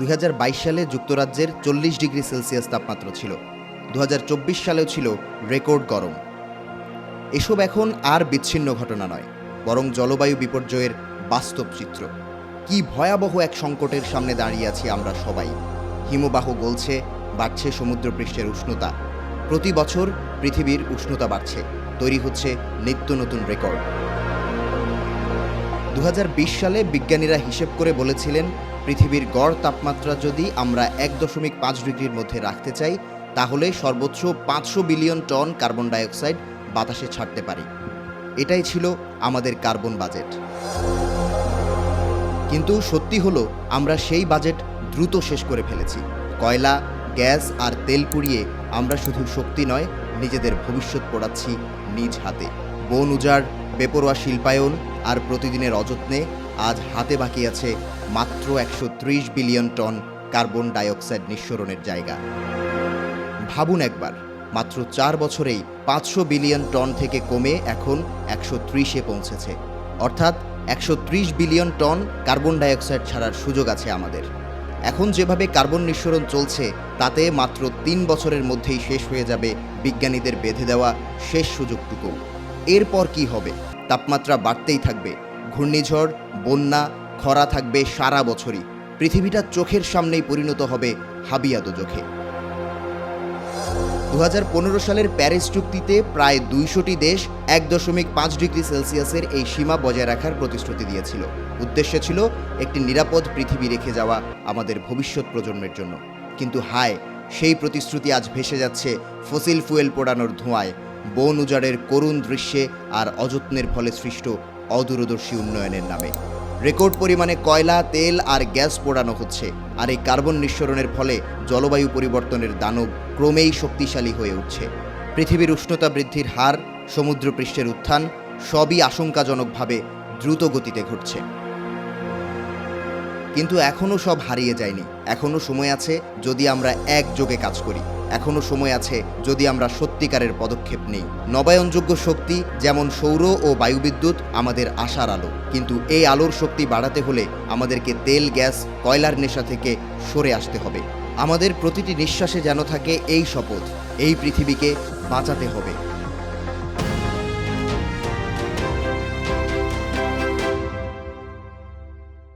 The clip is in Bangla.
2022 সালে যুক্তরাজ্যের 40 ডিগ্রি সেলসিয়াস তাপমাত্রা ছিল। 2024 সালেও ছিল রেকর্ড গরম। এসব এখন আর বিচ্ছিন্ন ঘটনা নয়, বরং জলবায়ু বিপর্যয়ের বাস্তব চিত্র। কি ভয়াবহ এক সংকটের সামনে দাঁড়িয়ে আছি আমরা সবাই। হিমবাহ গলছে, বাড়ছে সমুদ্রপৃষ্ঠের উষ্ণতা। প্রতি বছর পৃথিবীর উষ্ণতা বাড়ছে, তৈরি হচ্ছে নিত্য নতুন রেকর্ড। 2020 সালে বিজ্ঞানীরা হিসেব করে বলেছিলেন, পৃথিবীর গড় তাপমাত্রা যদি আমরা 1.5 ডিগ্রির মধ্যে রাখতে চাই, তাহলে সর্বোচ্চ 500 বিলিয়ন টন কার্বন ডাইঅক্সাইড বাতাসে ছাড়তে পারি। এটাই ছিল আমাদের কার্বন বাজেট। কিন্তু সত্যি হলো, আমরা সেই বাজেট দ্রুত শেষ করে ফেলেছি। কয়লা, গ্যাস আর তেল পুড়িয়ে আমরা শুধু শক্তি নয়, নিজেদের ভবিষ্যৎ পোড়াচ্ছি নিজ হাতে। বন উজাড়, বেপরোয়া শিল্পায়ন আর প্রতিদিনের অযত্নে আজ হাতে বাকি আছে মাত্র 130 বিলিয়ন টন কার্বন ডাইঅক্সাইড নিঃসরণের জায়গা। ভাবুন একবার, মাত্র 4 বছরেই 500 বিলিয়ন টন থেকে কমে এখন 130-এ পৌঁছেছে। অর্থাৎ 130 বিলিয়ন টন কার্বন ডাইঅক্সাইড ছাড়ার সুযোগ আছে আমাদের। এখন যেভাবে কার্বন নিঃসরণ চলছে, তাতে মাত্র 3 বছরের মধ্যেই শেষ হয়ে যাবে বিজ্ঞানীদের বেঁধে দেওয়া শেষ সুযোগটুকু। এরপর কি হবে? তাপমাত্রা বাড়তেই থাকবে, ঘূর্ণিঝড়, বন্যা, খরা থাকবে সারা বছরই। পৃথিবীটা চোখের সামনেই পরিণত হবে হাবিয়া দোজখে। 2015 সালের প্যারিস চুক্তিতে প্রায় 200টি দেশ 1.5 ডিগ্রি সেলসিয়াসের এই সীমা বজায় রাখার প্রতিশ্রুতি দিয়েছিল। উদ্দেশ্য ছিল একটি নিরাপদ পৃথিবী রেখে যাওয়া আমাদের ভবিষ্যৎ প্রজন্মের জন্য। কিন্তু হায়, সেই প্রতিশ্রুতি আজ ভেসে যাচ্ছে ফসিল ফুয়েল পোড়ানোর ধোঁয়ায়, বন উজাড়ের করুণ দৃশ্যে আর অযত্নের ফলে সৃষ্ট অদূরদর্শী উন্নয়নের নামে। রেকর্ড পরিমাণে কয়লা, তেল আর গ্যাস পোড়ানো হচ্ছে, আর এই কার্বন নিঃসরণের ফলে জলবায়ু পরিবর্তনের দানব ক্রমেই শক্তিশালী হয়ে উঠছে। পৃথিবীর উষ্ণতা বৃদ্ধির হার, সমুদ্রপৃষ্ঠের উত্থান সবই আশঙ্কাজনকভাবে দ্রুত গতিতে ঘটছে। কিন্তু এখনও সব হারিয়ে যায়নি। এখনও সময় আছে যদি আমরা একযোগে কাজ করি। এখনও সময় আছে যদি আমরা সত্যিকারের পদক্ষেপ নেই। নবায়নযোগ্য শক্তি যেমন সৌর ও বায়ুবিদ্যুৎ আমাদের আশার আলো, কিন্তু এই আলোর শক্তি বাড়াতে হলে আমাদেরকে তেল, গ্যাস, কয়লার নেশা থেকে সরে আসতে হবে। আমাদের প্রতিটি নিঃশ্বাসে যেন থাকে এই শপথ, এই পৃথিবীকে বাঁচাতে হবে।